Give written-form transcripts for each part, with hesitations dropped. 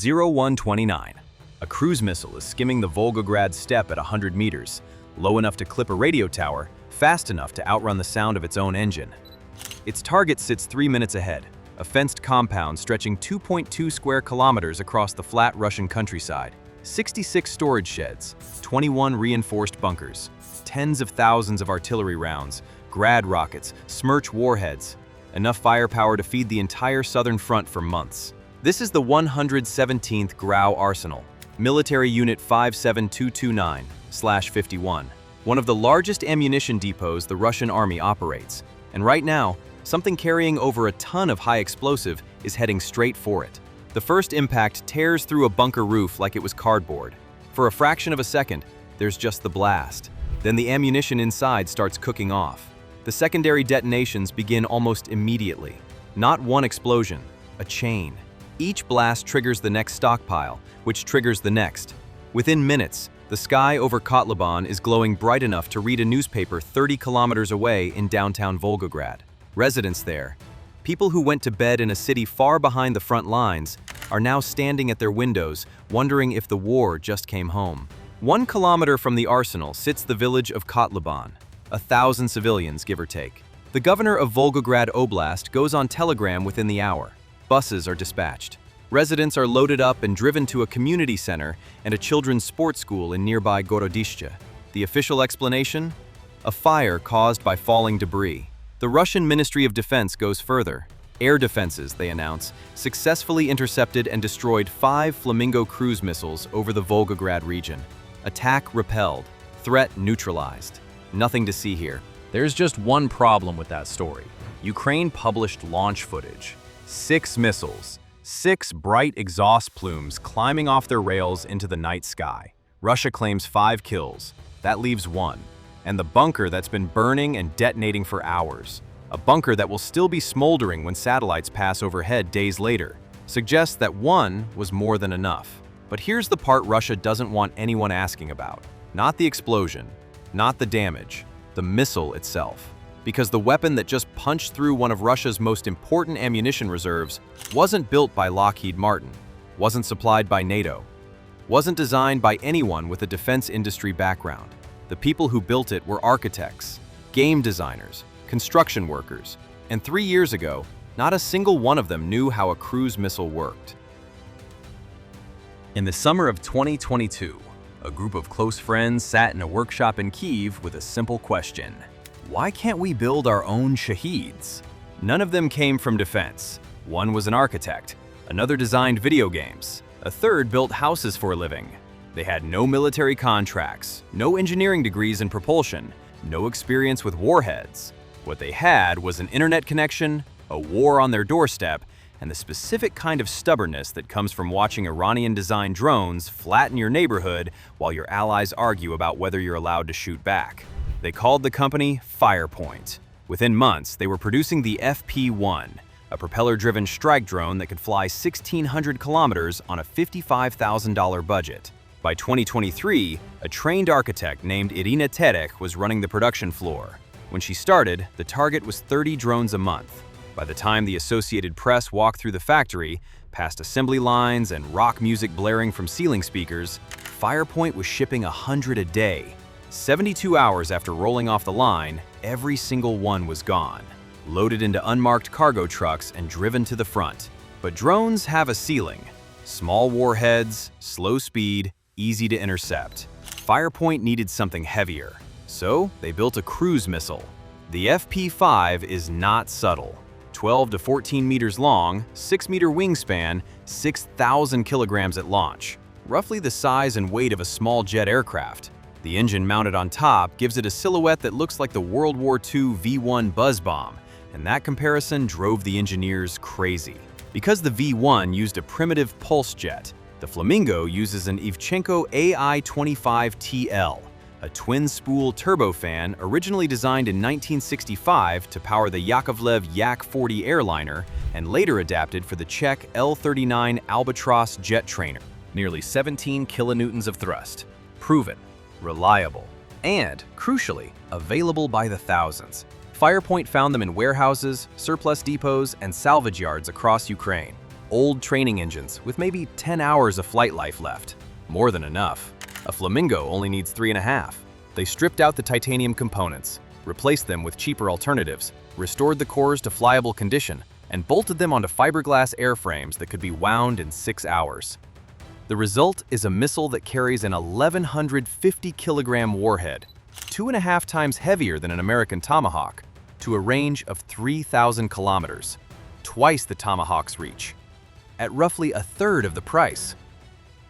0129. A cruise missile is skimming the Volgograd steppe at 100 meters, low enough to clip a radio tower, fast enough to outrun the sound of its own engine. Its target sits 3 minutes ahead, a fenced compound stretching 2.2 square kilometers across the flat Russian countryside. 66 storage sheds, 21 reinforced bunkers, tens of thousands of artillery rounds, Grad rockets, Smerch warheads, enough firepower to feed the entire southern front for months. This is the 117th GRAU Arsenal, Military Unit 57229/51, one of the largest ammunition depots the Russian army operates. And right now, something carrying over a ton of high explosive is heading straight for it. The first impact tears through a bunker roof like it was cardboard. For a fraction of a second, there's just the blast. Then the ammunition inside starts cooking off. The secondary detonations begin almost immediately. Not one explosion, a chain. Each blast triggers the next stockpile, which triggers the next. Within minutes, the sky over Kotluban is glowing bright enough to read a newspaper 30 kilometers away in downtown Volgograd. Residents there, people who went to bed in a city far behind the front lines, are now standing at their windows, wondering if the war just came home. 1 kilometer from the arsenal sits the village of Kotluban, 1,000 civilians, give or take. The governor of Volgograd Oblast goes on telegram within the hour. Buses are dispatched. Residents are loaded up and driven to a community center and a children's sports school in nearby Gorodishche. The official explanation? A fire caused by falling debris. The Russian Ministry of Defense goes further. Air defenses, they announce, successfully intercepted and destroyed 5 Flamingo cruise missiles over the Volgograd region. Attack repelled. Threat neutralized. Nothing to see here. There's just one problem with that story. Ukraine published launch footage. 6 missiles, 6 bright exhaust plumes climbing off their rails into the night sky. Russia claims 5 kills. That leaves 1. And the bunker that's been burning and detonating for hours. A bunker that will still be smoldering when satellites pass overhead days later, suggests that 1 was more than enough. But here's the part Russia doesn't want anyone asking about. Not the explosion, not the damage, the missile itself. Because the weapon that just punched through one of Russia's most important ammunition reserves wasn't built by Lockheed Martin, wasn't supplied by NATO, wasn't designed by anyone with a defense industry background. The people who built it were architects, game designers, construction workers, and 3 years ago, not a single one of them knew how a cruise missile worked. In the summer of 2022, a group of close friends sat in a workshop in Kyiv with a simple question. Why can't we build our own Shaheeds? None of them came from defense. One was an architect, another designed video games, a third built houses for a living. They had no military contracts, no engineering degrees in propulsion, no experience with warheads. What they had was an internet connection, a war on their doorstep, and the specific kind of stubbornness that comes from watching Iranian-designed drones flatten your neighborhood while your allies argue about whether you're allowed to shoot back. They called the company Firepoint. Within months, they were producing the FP-1, a propeller-driven strike drone that could fly 1,600 kilometers on a $55,000 budget. By 2023, a trained architect named Irina Terech was running the production floor. When she started, the target was 30 drones a month. By the time the Associated Press walked through the factory, past assembly lines and rock music blaring from ceiling speakers, Firepoint was shipping 100 a day. 72 hours after rolling off the line, every single one was gone, loaded into unmarked cargo trucks and driven to the front. But drones have a ceiling. Small warheads, slow speed, easy to intercept. Firepoint needed something heavier, so they built a cruise missile. The FP-5 is not subtle. 12 to 14 meters long, 6-meter wingspan, 6,000 kilograms at launch. Roughly the size and weight of a small jet aircraft. The engine mounted on top gives it a silhouette that looks like the World War II V-1 buzz bomb, and that comparison drove the engineers crazy. Because the V-1 used a primitive pulse jet, the Flamingo uses an Ivchenko AI-25TL, a twin-spool turbofan originally designed in 1965 to power the Yakovlev Yak-40 airliner and later adapted for the Czech L-39 Albatross jet trainer. Nearly 17 kilonewtons of thrust. Proven, reliable, and, crucially, available by the thousands. Firepoint found them in warehouses, surplus depots, and salvage yards across Ukraine. old training engines with maybe 10 hours of flight life left. More than enough. A Flamingo only needs 3.5. They stripped out the titanium components, replaced them with cheaper alternatives, restored the cores to flyable condition, and bolted them onto fiberglass airframes that could be wound in 6 hours. The result is a missile that carries an 1,150-kilogram warhead, 2.5 times heavier than an American Tomahawk, to a range of 3,000 kilometers, twice the Tomahawk's reach, at roughly a third of the price.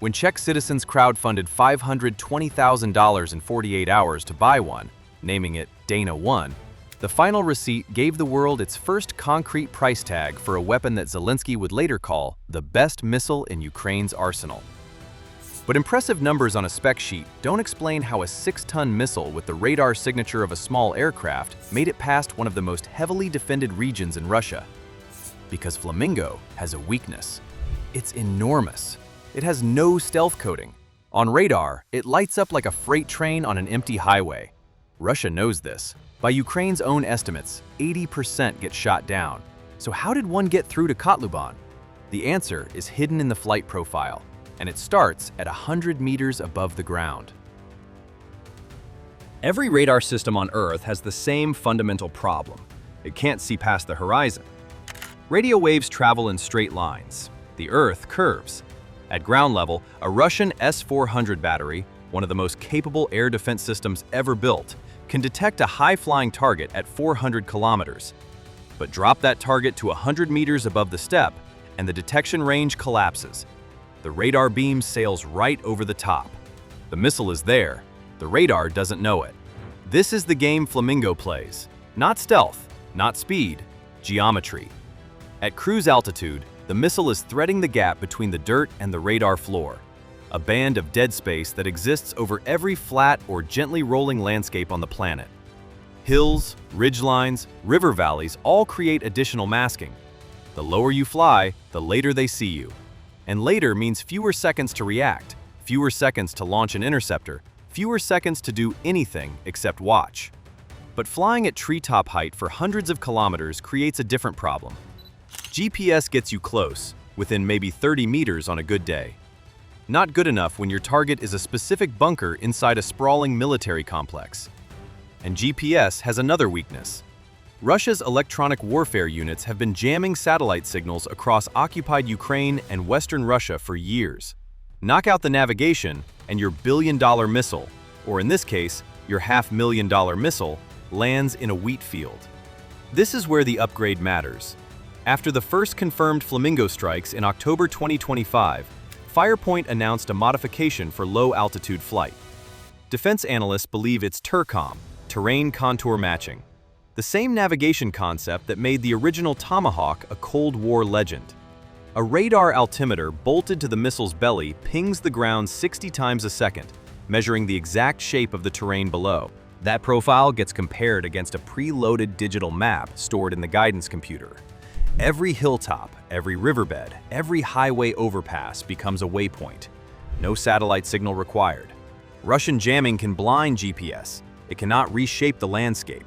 When Czech citizens crowdfunded $520,000 in 48 hours to buy one, naming it Dana 1, the final receipt gave the world its first concrete price tag for a weapon that Zelensky would later call the best missile in Ukraine's arsenal. But impressive numbers on a spec sheet don't explain how a 6-ton missile with the radar signature of a small aircraft made it past one of the most heavily defended regions in Russia. Because Flamingo has a weakness. It's enormous. It has no stealth coating. On radar, it lights up like a freight train on an empty highway. Russia knows this. By Ukraine's own estimates, 80% get shot down. So how did one get through to Kotluban? The answer is hidden in the flight profile, and it starts at 100 meters above the ground. Every radar system on Earth has the same fundamental problem. It can't see past the horizon. Radio waves travel in straight lines. The Earth curves. At ground level, a Russian S-400 battery, one of the most capable air defense systems ever built, can detect a high-flying target at 400 kilometers. But drop that target to 100 meters above the steppe, and the detection range collapses. The radar beam sails right over the top. The missile is there. The radar doesn't know it. This is the game Flamingo plays. Not stealth, not speed, geometry. At cruise altitude, the missile is threading the gap between the dirt and the radar floor, a band of dead space that exists over every flat or gently rolling landscape on the planet. Hills, ridgelines, river valleys all create additional masking. The lower you fly, the later they see you. And later means fewer seconds to react, fewer seconds to launch an interceptor, fewer seconds to do anything except watch. But flying at treetop height for hundreds of kilometers creates a different problem. GPS gets you close, within maybe 30 meters on a good day. Not good enough when your target is a specific bunker inside a sprawling military complex. And GPS has another weakness. Russia's electronic warfare units have been jamming satellite signals across occupied Ukraine and Western Russia for years. Knock out the navigation, and your billion-dollar missile, or in this case, your $500,000 missile, lands in a wheat field. This is where the upgrade matters. After the first confirmed Flamingo strikes in October 2025, Firepoint announced a modification for low-altitude flight. Defense analysts believe it's TERCOM, terrain contour matching, the same navigation concept that made the original Tomahawk a Cold War legend. A radar altimeter bolted to the missile's belly pings the ground 60 times a second, measuring the exact shape of the terrain below. That profile gets compared against a preloaded digital map stored in the guidance computer. Every hilltop, every riverbed, every highway overpass becomes a waypoint. No satellite signal required. Russian jamming can blind GPS. It cannot reshape the landscape.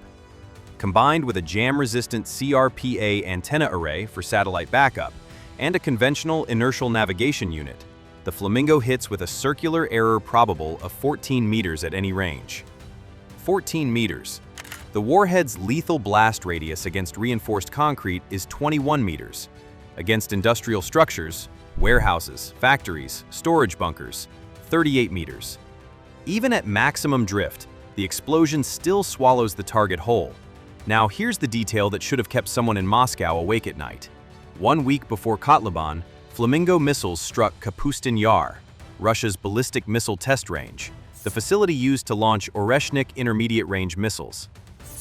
Combined with a jam-resistant CRPA antenna array for satellite backup and a conventional inertial navigation unit, the Flamingo hits with a circular error probable of 14 meters at any range. 14 meters. The warhead's lethal blast radius against reinforced concrete is 21 meters. Against industrial structures, warehouses, factories, storage bunkers, 38 meters. Even at maximum drift, the explosion still swallows the target whole. Now here's the detail that should have kept someone in Moscow awake at night. 1 week before Kotluban, Flamingo missiles struck Kapustin Yar, Russia's ballistic missile test range, the facility used to launch Oreshnik intermediate-range missiles.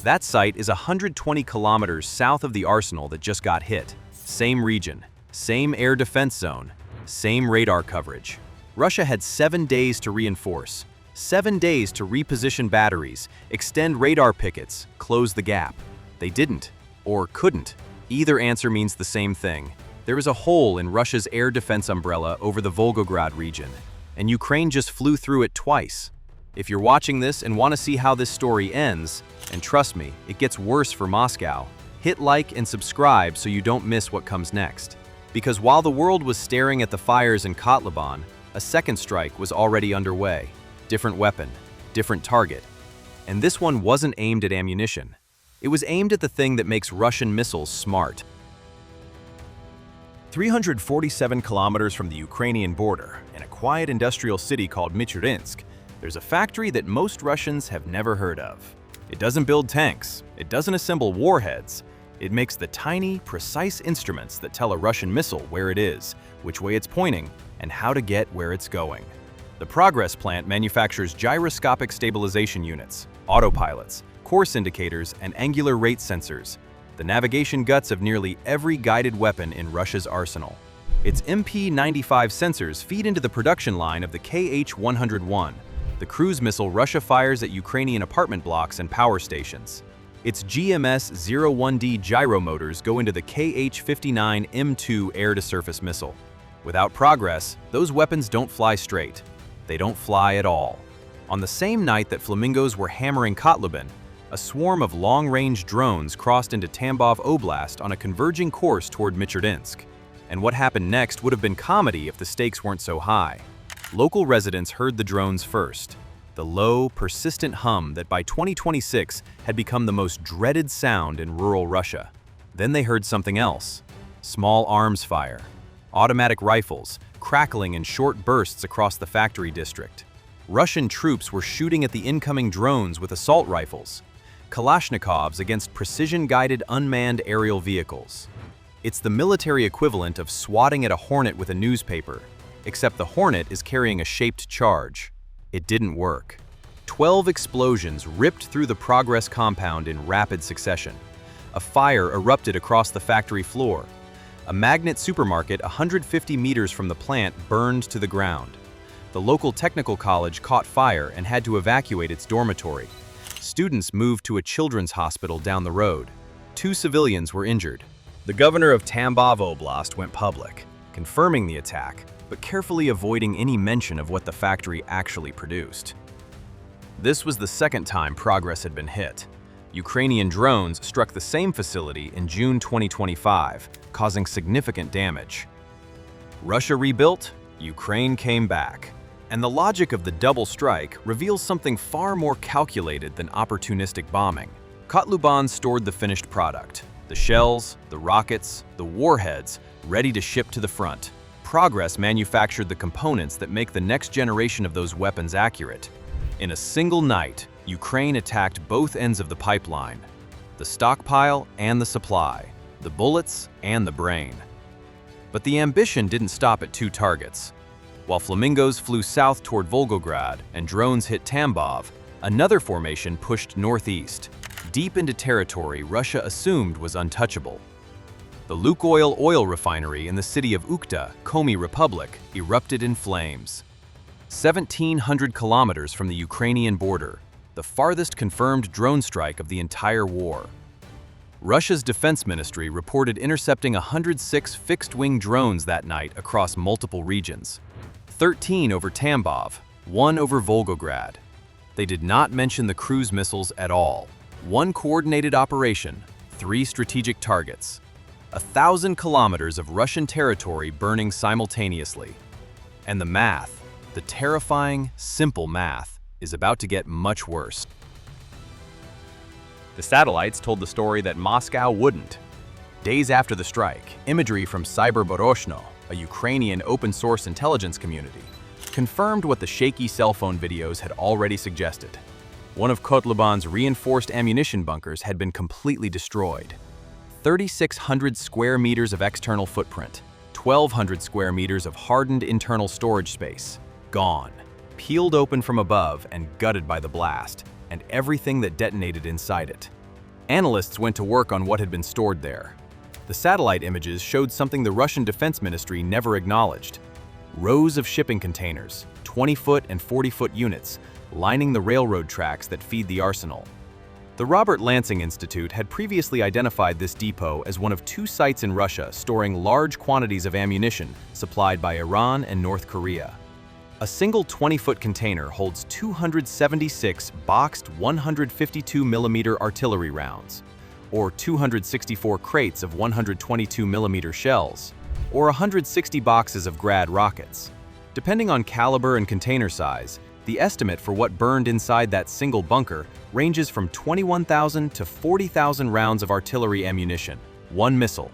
That site is 120 kilometers south of the arsenal that just got hit. Same region, same air defense zone, same radar coverage. Russia had 7 days to reinforce, 7 days to reposition batteries, extend radar pickets, close the gap. They didn't, or couldn't. Either answer means the same thing. There is a hole in Russia's air defense umbrella over the Volgograd region, and Ukraine just flew through it twice. If you're watching this and want to see how this story ends, and trust me, it gets worse for Moscow, hit like and subscribe so you don't miss what comes next. Because while the world was staring at the fires in Kotluban, a second strike was already underway. Different weapon, different target. And this one wasn't aimed at ammunition. It was aimed at the thing that makes Russian missiles smart. 347 kilometers from the Ukrainian border, in a quiet industrial city called Michurinsk, there's a factory that most Russians have never heard of. It doesn't build tanks, it doesn't assemble warheads. It makes the tiny, precise instruments that tell a Russian missile where it is, which way it's pointing, and how to get where it's going. The Progress plant manufactures gyroscopic stabilization units, autopilots, course indicators, and angular rate sensors, the navigation guts of nearly every guided weapon in Russia's arsenal. Its MP-95 sensors feed into the production line of the Kh-101, the cruise missile Russia fires at Ukrainian apartment blocks and power stations. Its GMS-01D gyro motors go into the Kh-59 M2 air-to-surface missile. Without Progress, those weapons don't fly straight. They don't fly at all. On the same night that Flamingos were hammering Kotluban, a swarm of long-range drones crossed into Tambov Oblast on a converging course toward Michurinsk. And what happened next would have been comedy if the stakes weren't so high. Local residents heard the drones first. The low, persistent hum that by 2026 had become the most dreaded sound in rural Russia. Then they heard something else. Small arms fire. Automatic rifles, crackling in short bursts across the factory district. Russian troops were shooting at the incoming drones with assault rifles. Kalashnikovs against precision-guided unmanned aerial vehicles. It's the military equivalent of swatting at a hornet with a newspaper, except the hornet is carrying a shaped charge. It didn't work. 12 explosions ripped through the Progress compound in rapid succession. A fire erupted across the factory floor. A magnet supermarket 150 meters from the plant burned to the ground. The local technical college caught fire and had to evacuate its dormitory. Students moved to a children's hospital down the road. 2 civilians were injured. The governor of Tambov Oblast went public, confirming the attack, but carefully avoiding any mention of what the factory actually produced. This was the second time Progress had been hit. Ukrainian drones struck the same facility in June 2025, causing significant damage. Russia rebuilt, Ukraine came back. And the logic of the double strike reveals something far more calculated than opportunistic bombing. Kotluban stored the finished product, the shells, the rockets, the warheads, ready to ship to the front. Progress manufactured the components that make the next generation of those weapons accurate. In a single night, Ukraine attacked both ends of the pipeline, the stockpile and the supply, the bullets and the brain. But the ambition didn't stop at 2 targets. While Flamingos flew south toward Volgograd and drones hit Tambov, another formation pushed northeast, deep into territory Russia assumed was untouchable. The Lukoil oil refinery in the city of Ukhta, Komi Republic, erupted in flames. 1,700 kilometers from the Ukrainian border, the farthest confirmed drone strike of the entire war. Russia's defense ministry reported intercepting 106 fixed-wing drones that night across multiple regions. 13 over Tambov, 1 over Volgograd. They did not mention the cruise missiles at all. 1 coordinated operation, 3 strategic targets. 1,000 kilometers of Russian territory burning simultaneously. And the math, the terrifying, simple math, is about to get much worse. The satellites told the story that Moscow wouldn't. Days after the strike, imagery from Cyberboroshno, a Ukrainian open-source intelligence community, confirmed what the shaky cell phone videos had already suggested. One of Kotluban's reinforced ammunition bunkers had been completely destroyed. 3,600 square meters of external footprint, 1,200 square meters of hardened internal storage space, gone, peeled open from above and gutted by the blast, and everything that detonated inside it. Analysts went to work on what had been stored there. The satellite images showed something the Russian Defense Ministry never acknowledged. Rows of shipping containers, 20-foot and 40-foot units, lining the railroad tracks that feed the arsenal. The Robert Lansing Institute had previously identified this depot as one of 2 sites in Russia storing large quantities of ammunition supplied by Iran and North Korea. A single 20-foot container holds 276 boxed 152mm artillery rounds, or 264 crates of 122mm shells, or 160 boxes of GRAU rockets. Depending on caliber and container size, the estimate for what burned inside that single bunker ranges from 21,000 to 40,000 rounds of artillery ammunition, one missile,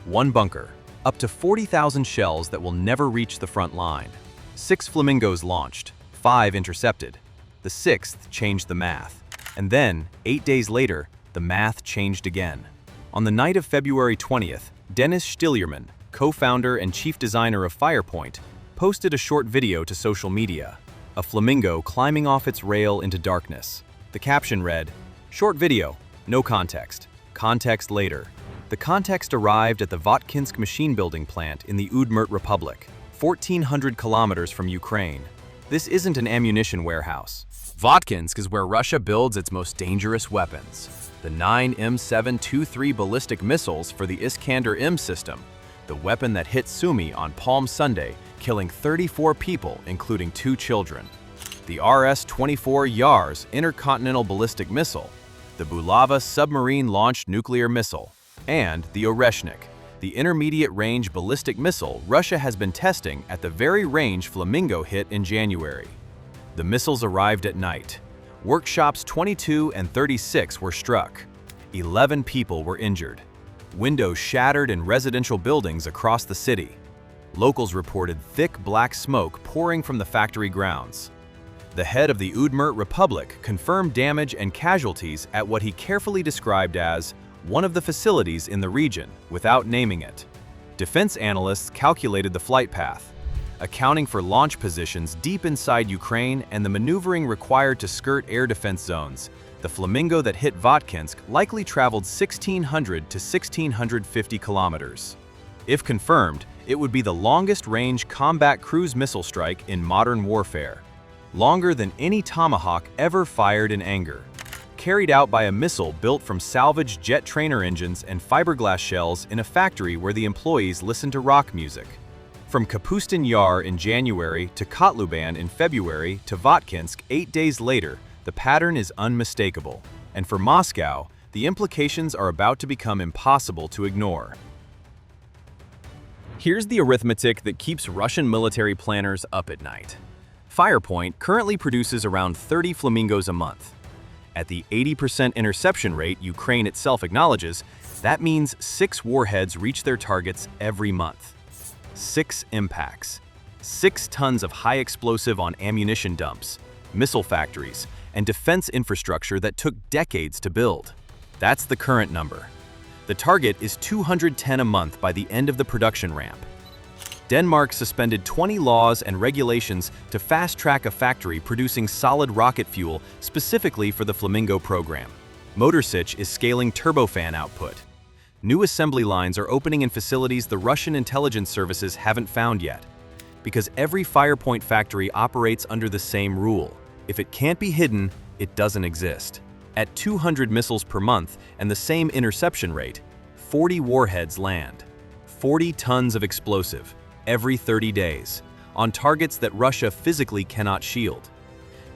one bunker, up to 40,000 shells that will never reach the front line. 6 Flamingos launched, 5 intercepted. The 6th changed the math. And then, 8 days later, the math changed again. On the night of February 20th, Dennis Stilierman, co-founder and chief designer of Firepoint, posted a short video to social media. A flamingo climbing off its rail into darkness. The caption read, "Short video, no context. Context later." The context arrived at the Votkinsk machine building plant in the Udmurt Republic, 1,400 kilometers from Ukraine. This isn't an ammunition warehouse. Votkinsk is where Russia builds its most dangerous weapons. The 9 M723 ballistic missiles for the Iskander-M system, the weapon that hit Sumy on Palm Sunday, killing 34 people, including 2 children. The RS-24 Yars intercontinental ballistic missile, the Bulava submarine-launched nuclear missile, and the Oreshnik, the intermediate-range ballistic missile Russia has been testing at the very range Flamingo hit in January. The missiles arrived at night. Workshops 22 and 36 were struck. 11 people were injured. Windows shattered in residential buildings across the city. Locals reported thick black smoke pouring from the factory grounds. The head of the Udmurt Republic confirmed damage and casualties at what he carefully described as one of the facilities in the region, without naming it. Defense analysts calculated the flight path, accounting for launch positions deep inside Ukraine and the maneuvering required to skirt air defense zones. The Flamingo that hit Votkinsk likely traveled 1,600 to 1,650 kilometers. If confirmed, it would be the longest-range combat cruise missile strike in modern warfare, longer than any Tomahawk ever fired in anger. Carried out by a missile built from salvaged jet trainer engines and fiberglass shells in a factory where the employees listened to rock music. From Kapustin Yar in January to Kotluban in February to Votkinsk 8 days later, the pattern is unmistakable. And for Moscow, the implications are about to become impossible to ignore. Here's the arithmetic that keeps Russian military planners up at night. Firepoint currently produces around 30 Flamingos a month. At the 80% interception rate Ukraine itself acknowledges, that means 6 warheads reach their targets every month. 6 impacts. 6 tons of high explosive on ammunition dumps, missile factories, and defense infrastructure that took decades to build. That's the current number. The target is 210 a month by the end of the production ramp. Denmark suspended 20 laws and regulations to fast-track a factory producing solid rocket fuel specifically for the Flamingo program. Motorsich is scaling turbofan output. New assembly lines are opening in facilities the Russian intelligence services haven't found yet. Because every Firepoint factory operates under the same rule. If it can't be hidden, it doesn't exist. At 200 missiles per month and the same interception rate, 40 warheads land. 40 tons of explosive, every 30 days, on targets that Russia physically cannot shield.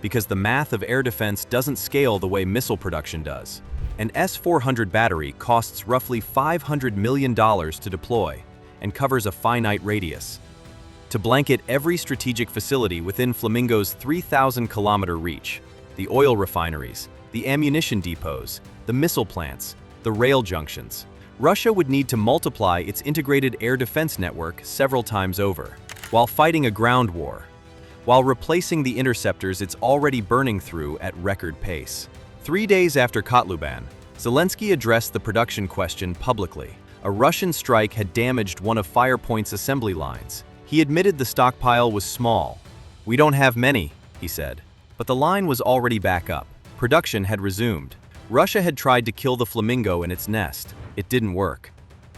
Because the math of air defense doesn't scale the way missile production does. An S-400 battery costs roughly $500 million to deploy and covers a finite radius. To blanket every strategic facility within Flamingo's 3,000-kilometer reach, the oil refineries, the ammunition depots, the missile plants, the rail junctions, Russia would need to multiply its integrated air defense network several times over, while fighting a ground war, while replacing the interceptors it's already burning through at record pace. 3 days after Kotluban, Zelensky addressed the production question publicly. A Russian strike had damaged one of Firepoint's assembly lines. He admitted the stockpile was small. "We don't have many," he said. But the line was already back up. Production had resumed. Russia had tried to kill the Flamingo in its nest. It didn't work.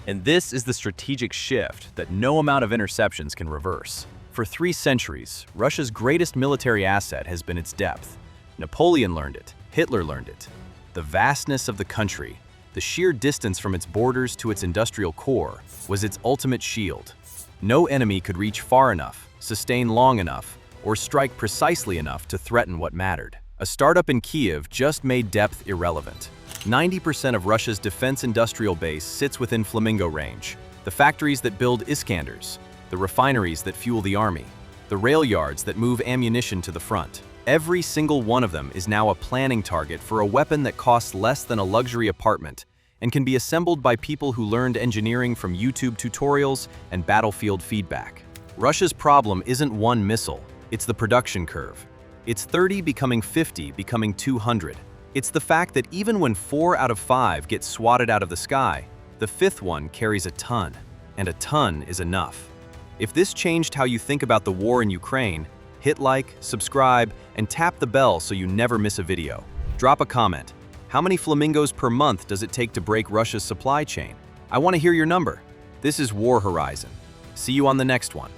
And this is the strategic shift that no amount of interceptions can reverse. For 3 centuries, Russia's greatest military asset has been its depth. Napoleon learned it. Hitler learned it. The vastness of the country, the sheer distance from its borders to its industrial core, was its ultimate shield. No enemy could reach far enough, sustain long enough, or strike precisely enough to threaten what mattered. A startup in Kiev just made depth irrelevant. 90% of Russia's defense industrial base sits within Flamingo range. The factories that build Iskanders, the refineries that fuel the army, the rail yards that move ammunition to the front. Every single one of them is now a planning target for a weapon that costs less than a luxury apartment and can be assembled by people who learned engineering from YouTube tutorials and battlefield feedback. Russia's problem isn't one missile, it's the production curve. It's 30 becoming 50 becoming 200. It's the fact that even when 4 out of 5 get swatted out of the sky, the 5th one carries a ton, and a ton is enough. If this changed how you think about the war in Ukraine, hit like, subscribe, and tap the bell so you never miss a video. Drop a comment. How many flamingos per month does it take to break Russia's supply chain? I want to hear your number. This is War Horizon. See you on the next one.